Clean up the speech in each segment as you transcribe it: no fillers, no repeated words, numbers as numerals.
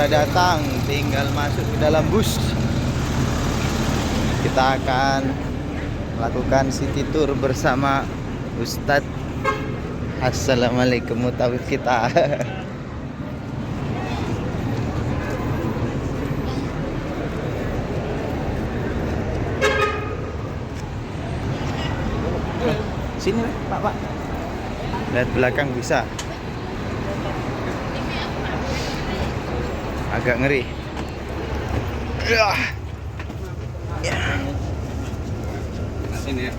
sudah datang, tinggal masuk ke dalam bus. Kita akan melakukan city tour bersama Ustadz. Assalamualaikum mutawif kita. Sini Pak. Lihat belakang bisa. Agak ngeri. Ya. Sini ya.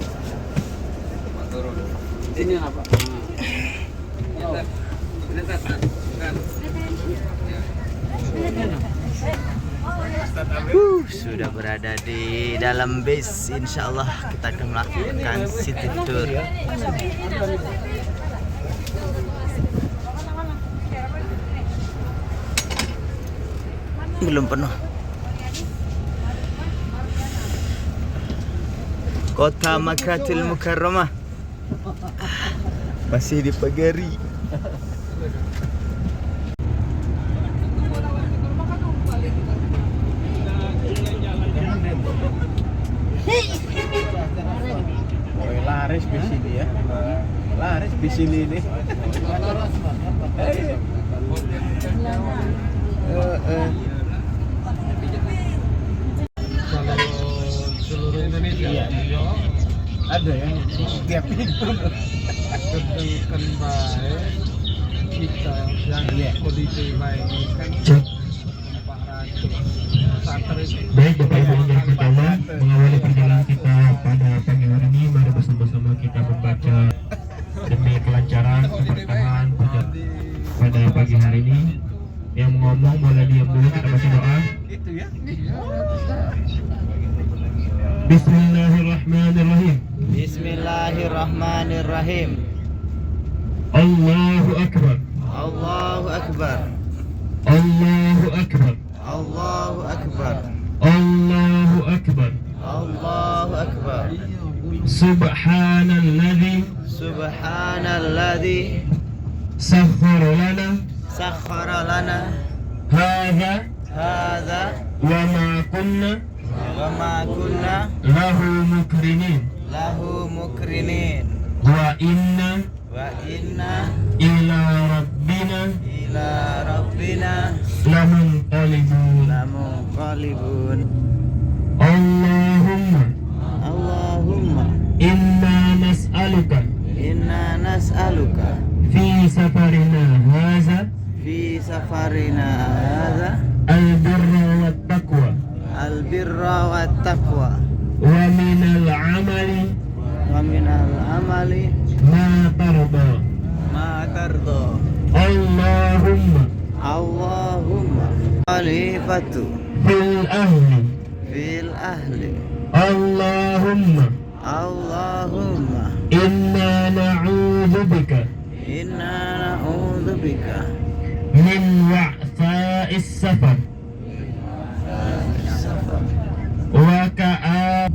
Turun. Sini apa? Sudah berada di dalam base. Insya Allah kita akan melakukan city tour. Belum penuh. Kota Makkatul Mukarramah masih dipagari. Laris di sini ya. Laris di sini nih. Kalau seluruh Indonesia ada ya tiap itu kedekan baik kita yang kondisi baik kan Pak Raju Sater itu. Baik Bapak Ibu yang pertama mengawali perjalanan kita pada pagi hari ini, mari bersama-sama kita membaca demi kelancaran keberkahan pada pagi hari ini. Yang ngomong boleh diam dulu, kita baca doa. Itu ya. Bismillahirrahmanirrahim. Bismillahirrahmanirrahim. Allahu Akbar. Allahu Akbar. Allahu Akbar. Allahu Akbar. Allahu Akbar. Allahu Akbar. Subhanalladzi Subhanalladzi sakhkhara lana sakhkhara lana hadza hadza wa ma kunna wa ma kunna lahu mukrinin lahu mukrinin wa inna wa inna ila rabbina ila rabbina lamunqalibun. lamunqalibun. Allahumma Allahumma inna nas'aluka inna nas'aluka fi safarina hadza fi safarina hadza albirra wat taqwa albirra wat taqwa wa minal amali wa minal amali ma tarda. ma tarda. Allahumma Allahumma khalifatu fil ahli. fil ahli. Allahumma Allahumma inna na'udzu bika inna na'udzu bika min wa'tha'is safar wa ka'a.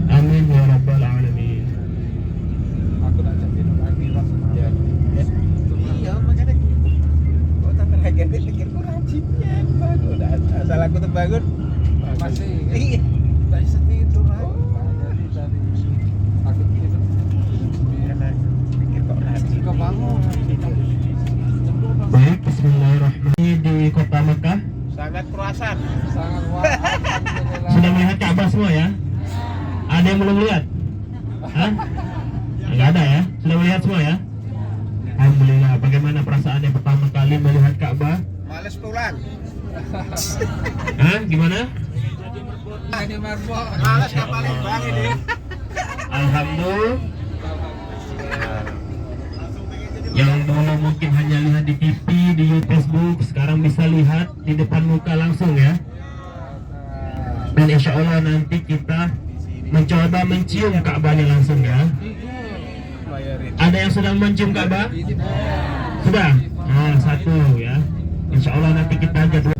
Amin ya rabbal alamin. Aku tak jadi lagi lah. Iya makanya kok tak terkaget pikir ku rajinnya bagus. Asal aku terbangun masih iya. Tak sedih itu jadi dari aku tidur pikir kok rajin kok bangun. Baik, bismillahirrahmanirrahim. Di kota Mekah Sangat kruasan. Sangat wah. sudah melihat Ka'bah semua ya? Ada yang belum lihat? Hah? Enggak ada ya? Sudah melihat semua ya? Alhamdulillah. Bagaimana perasaannya pertama kali melihat Ka'bah? Males pulang. Hah? Gimana? Ini marbot. Males kapalin bang ini. Alhamdulillah. Yang dulu mungkin hanya lihat di TV, di Facebook, sekarang bisa lihat di depan muka langsung ya. Dan insya Allah nanti kita mencoba mencium Ka'bahnya langsung ya. Ada yang sudah mencium Ka'bah? Sudah? Oh, satu ya. Insya Allah nanti kita jadwal.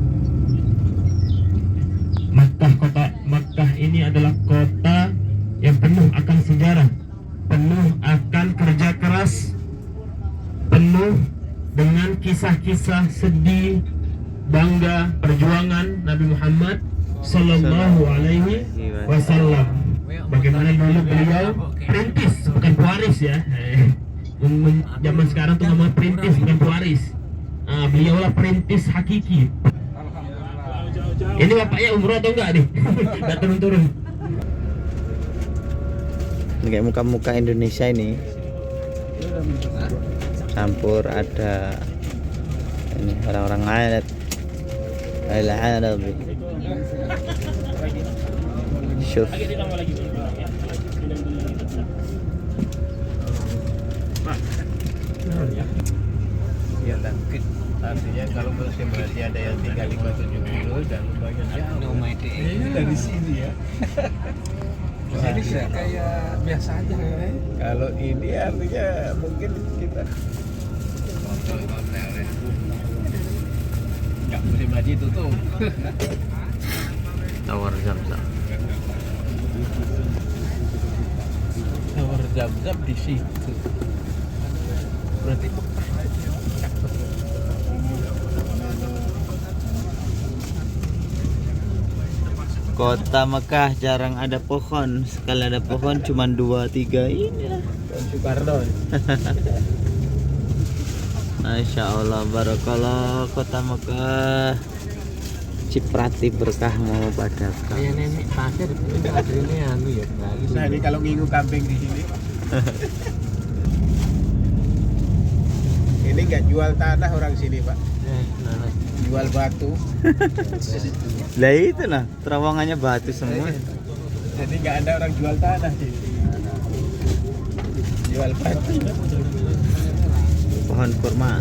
Kota Makkah ini adalah kota yang penuh akan sejarah, penuh akan kerja keras, penuh dengan kisah-kisah sedih bangga perjuangan Nabi Muhammad Sallallahu Alaihi Wasallam. Bagaimana dulu beliau perintis, bukan pewaris ya. Zaman sekarang tuh namanya perintis, bukan pewaris. Beliau lah perintis hakiki. Ini bapaknya umroh atau enggak nih? Enggak turun-turun. Ini kayak muka-muka Indonesia ini. Campur ada ini orang-orang Arab. Al-Arab. Syuf. Ya tangkit artinya kalau musim berarti ada yang 3570 dan lumayan jauh. Ini dari sini ya. Ini sih kayak biasa aja kan. Kalau ini artinya mungkin kita nggak musim haji tutup. Tower Zam-Zam. Tower Zam-Zam di situ. Berarti Kota Mekah jarang ada pohon. Sekali ada pohon cuma 2-3 inilah. Soekarno. Masya Allah, barakallah Kota Mekah. Ciprati berkah mau pada Kayak nenek pasir ini anu ya. Nah ini kalau ngingu kambing di sini. Ini nggak jual tanah orang sini pak. Jual batu. Lah itu lah, terowongannya batu semua. Jadi nggak ada orang jual tanah sini. Jual batu. Pohon kurma.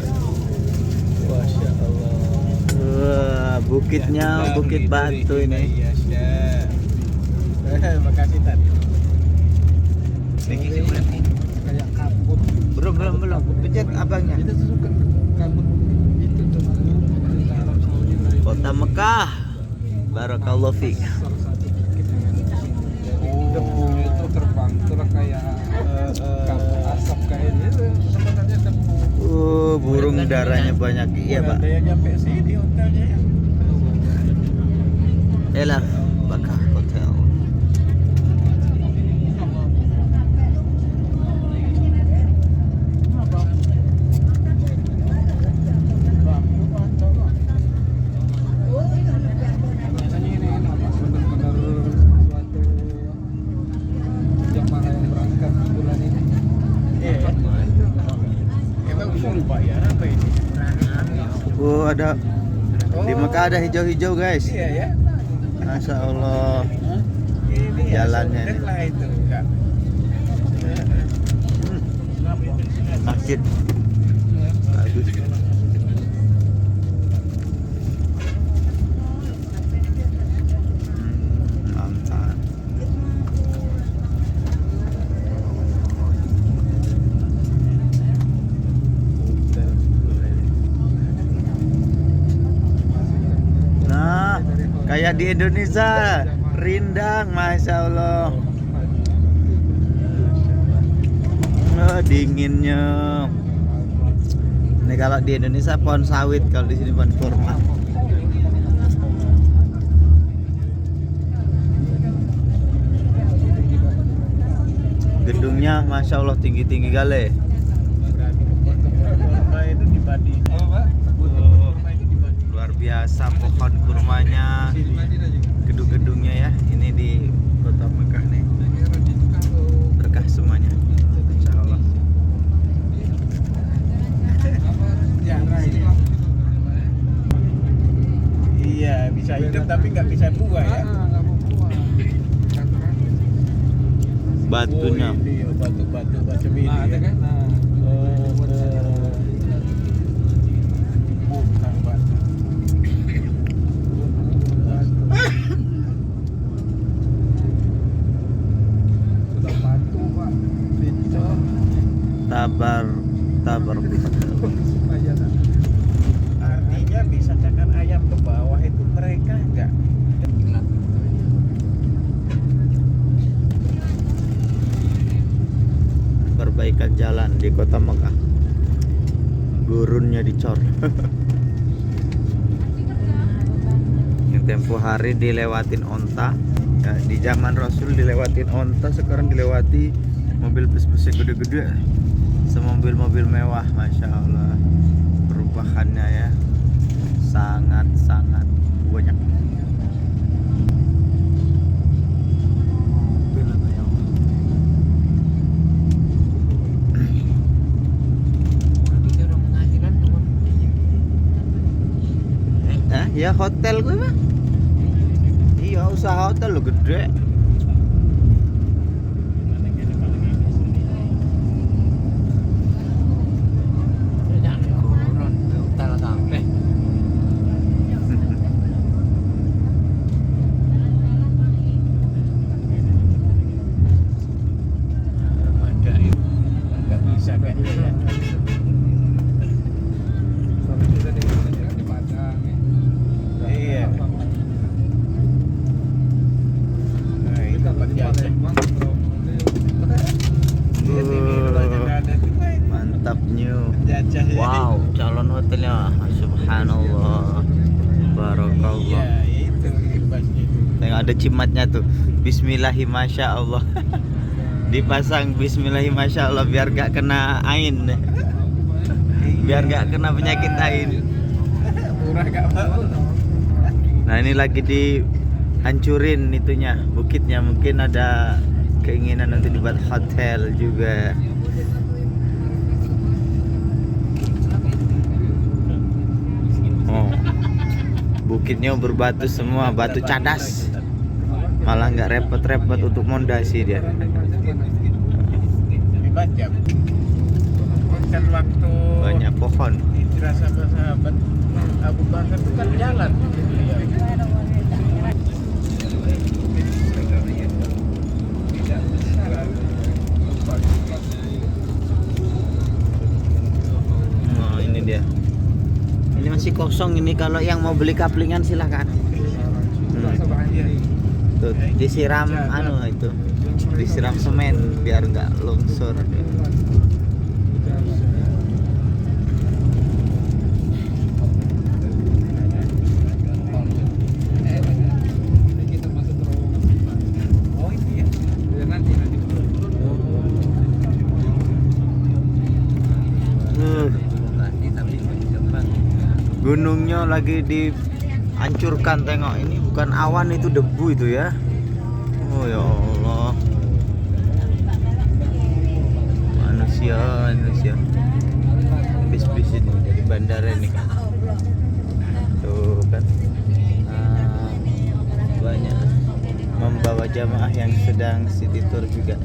Masya Allah. Wah, bukitnya bukit batu ini. Makasih Tan. Kayak kabut. Belum. Pencet abangnya. Kota Mekah. Barakallahu fiik. Debu itu terbang terus kayak kabut asap kayak gitu. Sebenarnya debu. Burung darahnya banyak. Iya, Pak. Ada yang nyampe sini hotelnya ya. Elaf Mekah Hotel. Biasanya ini benar-benar suatu jemaah yang berangkat bulan ini. Emang full pak ya apa ini? Ada di Mekah ada hijau-hijau, guys. Iya ya. Masya Allah. Ini Jalannya ya, ini. lah itu enggak. Masjid bagus. Mantap. Nah, kayak di Indonesia, rindang, masya Allah. Dinginnya. Ini kalau di Indonesia pohon sawit, kalau di sini pohon kurma. Gedungnya masya Allah tinggi-tinggi kali. Kurma itu dibadi. Luar biasa pohon kurmanya, gedung-gedungnya ya. Ini di Kota Mekah nih. Berkah semuanya. Insya Allah. Iya, bisa hidup tapi nggak bisa buah ya. Batunya. Oh, ini batu ini ya. Bukan batu. Sudah batu pak. Tabar. Artinya bisa cakar ayam ke bawah itu mereka enggak. Perbaikan jalan di Kota Mekah. Gurunnya dicor. tempo hari dilewatin onta ya, di zaman Rasul dilewatin onta, sekarang dilewati mobil bus-bus yang gede-gede, semobil-mobil mewah. Masya Allah, perubahannya ya sangat-sangat banyak. Ya hotel gue mah. Iya, usaha hotel lo gede. Mantap new. Wow, calon hotelnya. Subhanallah. Barakallah. Tengok ada cimatnya tuh. Bismillahi masya Allah. Dipasang Bismillahi masya Allah biar gak kena ain. Biar gak kena penyakit ain. Nah ini lagi dihancurin itunya, bukitnya. Mungkin ada keinginan untuk dibuat hotel juga. Oh, bukitnya berbatu semua, batu cadas. Malah nggak repot-repot untuk mondasi dia. Kan waktu Banyak pohon. hijrah sahabat Abu Bakar itu kan jalan gitu ya. Nah, ini dia. Ini masih kosong ini, kalau yang mau beli kaplingan silahkan. Tuh, disiram itu. Disiram semen biar nggak longsor. Gunungnya lagi dihancurkan, tengok ini bukan awan, itu debu itu ya. Oh ya Allah, manusia bis-bis ini dari bandara ini kan. Tuh kan, banyak membawa jamaah yang sedang city tour juga.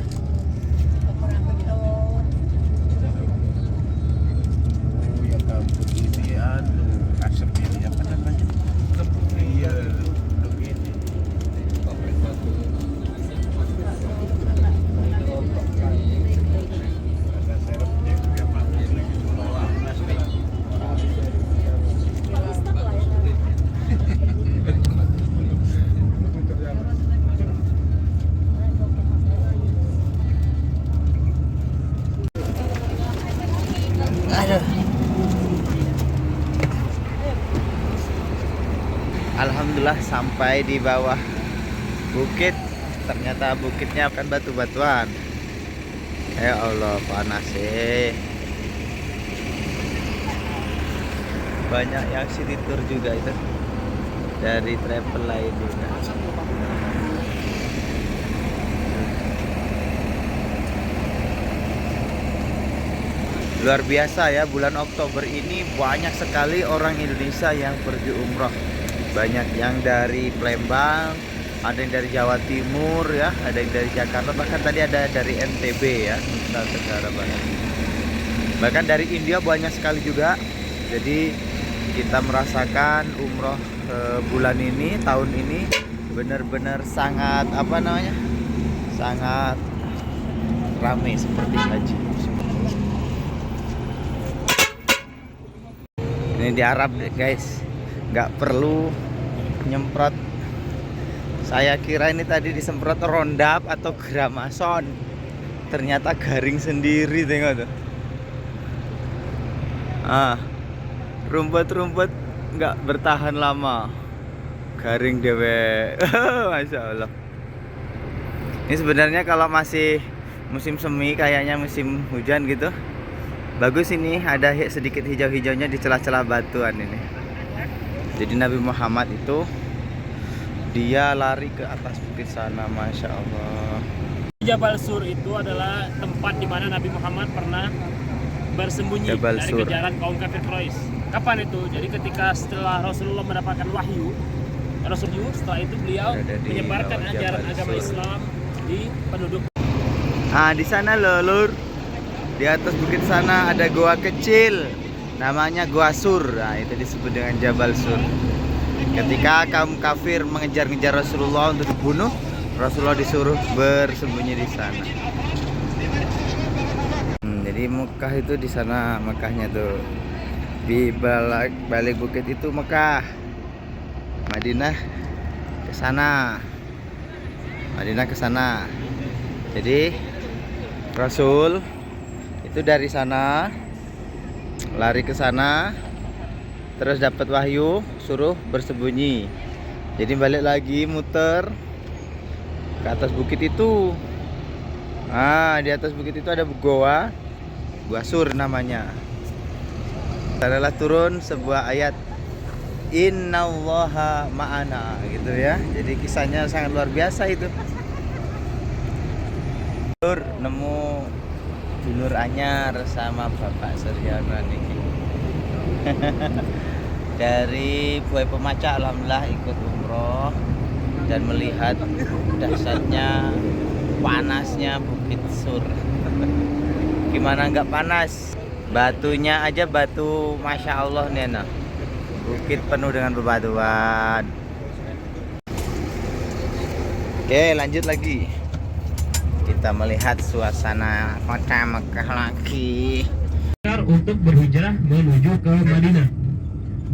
Alhamdulillah sampai di bawah bukit. Ternyata bukitnya kan batu-batuan. Ya Allah, panas sih. Banyak yang city tour juga itu, dari travel lain juga. Luar biasa ya, bulan Oktober ini banyak sekali orang Indonesia yang pergi umroh. Banyak yang dari Palembang, ada yang dari Jawa Timur ya, ada yang dari Jakarta, bahkan tadi ada dari NTB ya, Nusa Tenggara Barat. Bahkan dari India banyak sekali juga. Jadi kita merasakan umroh bulan ini, tahun ini benar-benar sangat sangat ramai seperti haji. Ini di Arab guys, nggak perlu nyemprot. Saya kira ini tadi disemprot rondap atau gramason, ternyata garing sendiri, tengok tuh. Rumput-rumput nggak bertahan lama, Garing dewe. Masya Allah. Ini sebenarnya kalau masih musim semi, kayaknya musim hujan gitu, bagus ini ada sedikit hijau-hijaunya di celah-celah batuan ini. Jadi Nabi Muhammad itu dia lari ke atas bukit sana, Masya Allah. Jabal Sur itu adalah tempat di mana Nabi Muhammad pernah bersembunyi Jabal dari Sur. kejaran kaum kafir Quraisy. Kapan itu? Jadi ketika setelah Rasulullah mendapatkan wahyu, setelah itu beliau Berada di menyebarkan bawah ajaran Jabal agama Sur. Islam di penduduk. Ah, di sana loh, Lur. Di atas bukit sana ada goa kecil, namanya Goa Sur. Nah, itu disebut dengan Jabal Sur. Ketika kaum kafir mengejar-ngejar Rasulullah untuk dibunuh, Rasulullah disuruh bersembunyi di sana. Jadi Mekah itu di sana, Mekahnya tuh di balik bukit itu Mekah. Madinah ke sana. Madinah ke sana. Jadi Rasul itu dari sana lari ke sana, terus dapat wahyu suruh bersembunyi. Jadi balik lagi muter ke atas bukit itu. Ah, di atas bukit itu ada Goa Sur namanya. Adalah turun sebuah ayat Innallaha ma'ana gitu ya. Jadi kisahnya sangat luar biasa itu. Nemu dulur anyar sama Bapak Suryono niki. Dari Buai Pemaca alhamdulillah ikut umroh dan melihat dahsyatnya panasnya Bukit Sur. Gimana nggak panas? Batunya aja batu Masya Allah nih nah. Bukit penuh dengan bebatuan. Oke, lanjut lagi. Kita melihat suasana kota Mekah lagi. Untuk berhijrah menuju ke Madinah.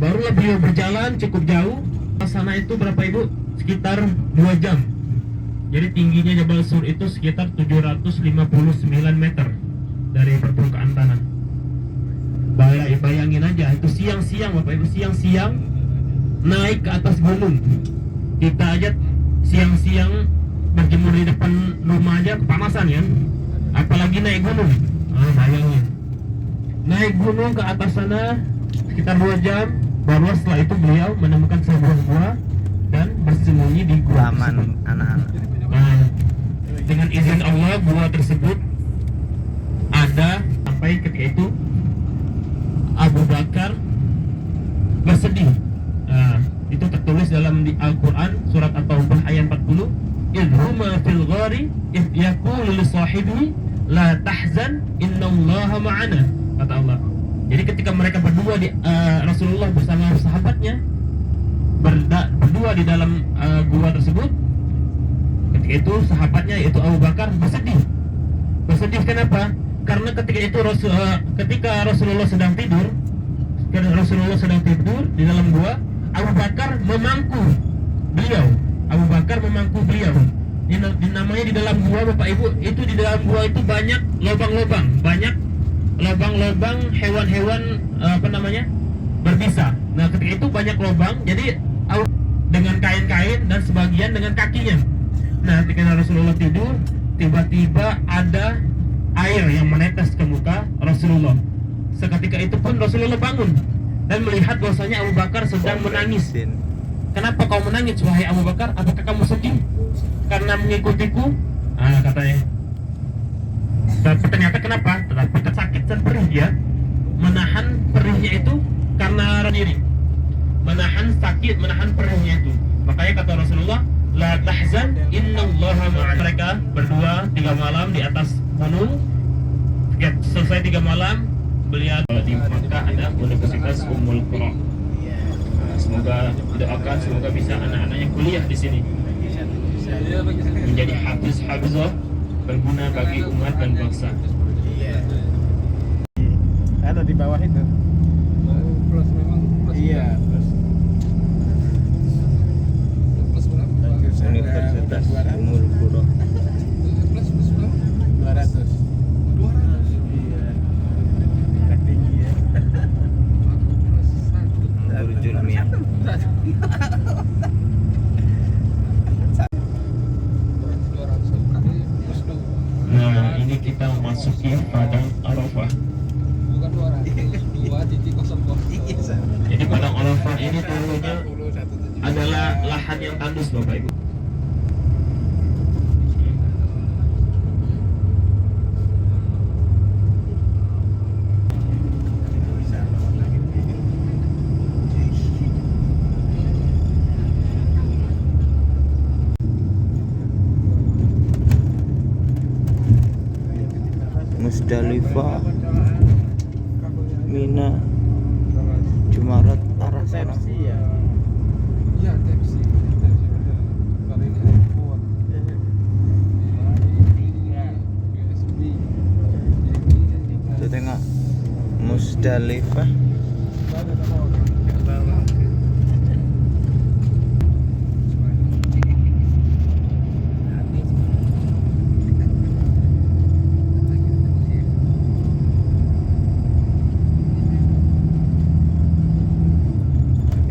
Barulah beliau berjalan cukup jauh. Sana itu berapa ibu? Sekitar 2 jam. Jadi tingginya Jabal Sur itu sekitar 759 meter dari permukaan tanah. Bayangin aja, itu siang-siang Bapak Ibu, siang-siang naik ke atas gunung. Kita aja siang-siang berjemur di depan rumah aja kepanasan ya. Apalagi naik gunung. Bayangin. Naik gunung ke atas sana sekitar 2 jam. Baru setelah itu beliau menemukan sebuah gua dan bersembunyi di gua Aman tersebut. anak-anak. Dengan izin Allah gua tersebut ada sampai ketika itu Abu Bakar bersedih. Itu tertulis dalam di Al-Quran surat At-Taubah ayat 40. Idhuma fil ghari idh yaqulu li sahibihi la tahzan innallaha ma'ana, kata Allah. Jadi ketika mereka berdua di Rasulullah bersama sahabatnya berdua di dalam gua tersebut, ketika itu sahabatnya yaitu Abu Bakar bersedih. Bersedih kenapa? Karena ketika itu ketika Rasulullah sedang tidur di dalam gua, Abu Bakar memangku beliau. Abu Bakar memangku beliau. Namanya di dalam gua Bapak Ibu, itu di dalam gua itu banyak lubang-lubang, banyak lubang-lubang hewan-hewan berbisa. Nah, ketika itu banyak lubang, jadi dengan kain-kain dan sebagian dengan kakinya. Nah, ketika Rasulullah tidur, tiba-tiba ada air yang menetes ke muka Rasulullah. Seketika itu pun Rasulullah bangun dan melihat bahwasanya Abu Bakar sedang menangis. Kenapa kau menangis wahai Abu Bakar? Apakah kamu sedih karena mengikutiku? Katanya. Tapi ternyata kenapa? Tetapi sakit dan perih dia. Menahan perihnya itu karena diri. Menahan sakit, menahan perihnya itu. Makanya kata Rasulullah, la tahzan innallaha ma'ana. Mereka berdua 3 malam di atas gunung. Selesai 3 malam, beliau di Makkah ada Universitas Ummul Qura. Semoga doakan, semoga bisa anak-anaknya kuliah di sini, menjadi hafizah berguna bagi umat dan bangsa. Ada di bawah itu. Plus memang. Iya, plus. Plus berapa? Universitas Ummul Qura. Plus berapa? 200. Iya. Tinggi ya. Burjul Miyah. ini kita memasuki padang Arafah. Bukan 200, 2.00. Jadi padang Arafah ini dulunya adalah lahan yang tandus Bapak Ibu. Musdalifah, Mina, Jumarat, arah sana. Ya. Iya, Tepsi. Kalau ini iPhone. USB. Tuh tengok Musdalifah.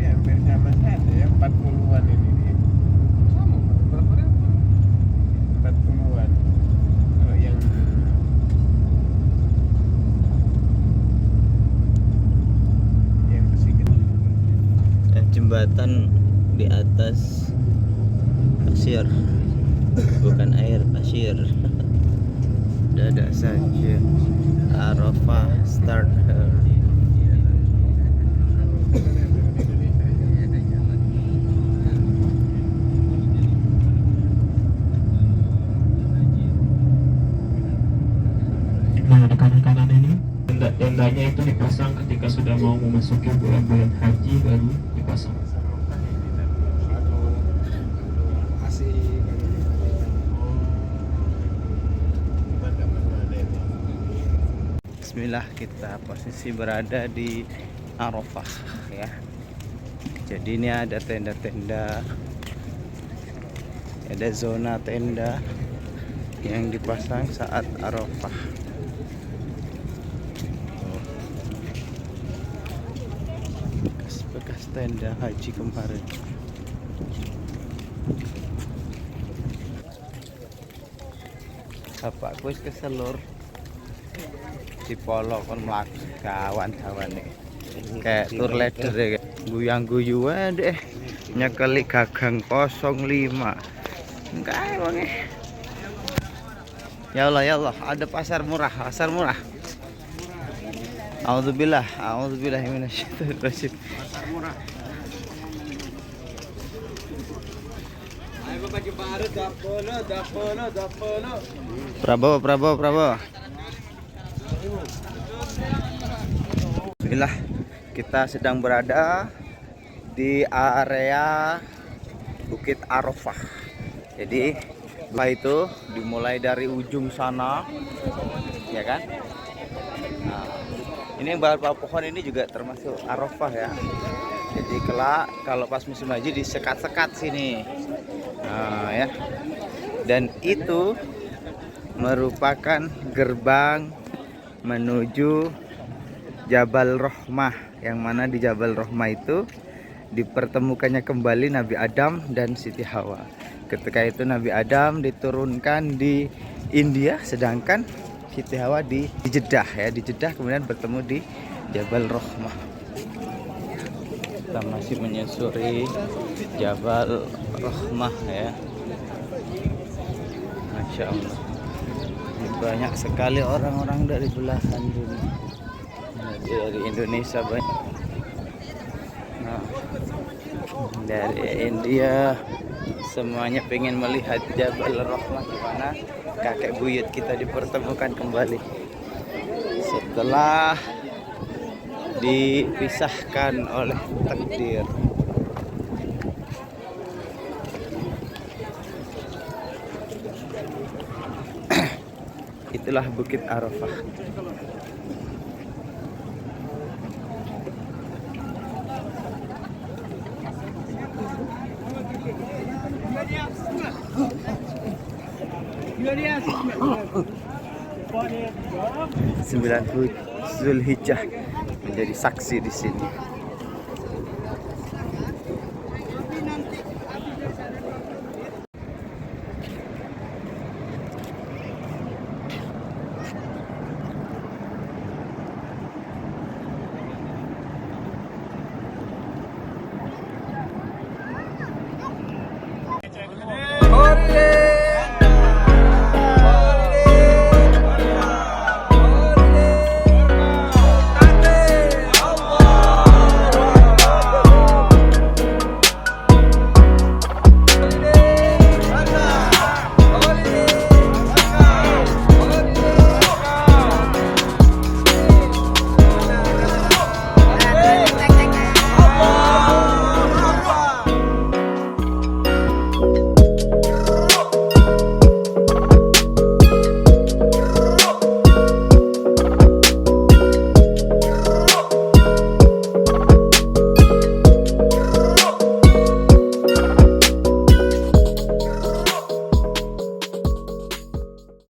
Hampir sama saja ya, 40-an ini nih. Sama, berapa? 40-an. Kalau yang besi gitu. Dan jembatan di atas pasir, bukan air, pasir. Dadah saja Arafah start here. Nah, di kanan-kanan ini tendanya itu dipasang ketika sudah mau memasuki bulan-bulan haji, baru dipasang. Bismillah, kita posisi berada di Arafah ya. Jadi ini ada tenda-tenda, ada zona tenda yang dipasang saat Arafah. Bekas tenda haji kemarin. Apa aku wis keselur di polo kon mlaku kawan-kawan nih. Kayak tour leader ya, guyang-guyu deh. Nyekeli gagang 05. Enggak wonge. Ya Allah, ada pasar murah, pasar murah. Auzubillah minasyaitonir rajim. Pasar murah. Ayo Bapak Jepara, dapolo. Prabowo. Bismillah, kita sedang berada di area Bukit Arafah. Jadi itu dimulai dari ujung sana, ya kan? Nah, ini beberapa pohon ini juga termasuk Arafah ya. Jadi kelak kalau pas musim haji disekat-sekat sini, nah, ya. Dan itu merupakan gerbang menuju Jabal Rahmah, yang mana di Jabal Rahmah itu dipertemukannya kembali Nabi Adam dan Siti Hawa. Ketika itu Nabi Adam diturunkan di India, sedangkan Siti Hawa di Jeddah ya, di Jeddah kemudian bertemu di Jabal Rahmah. Kita masih menyusuri Jabal Rahmah ya. Masya Allah, ini banyak sekali orang-orang dari belahan dunia, dari Indonesia banyak. Nah, dari India semuanya pengen melihat Jabal Rahmah, di mana kakek buyut kita dipertemukan kembali setelah dipisahkan oleh takdir. Itulah Bukit Arafah. Sembilan Zulhijjah menjadi saksi di sini.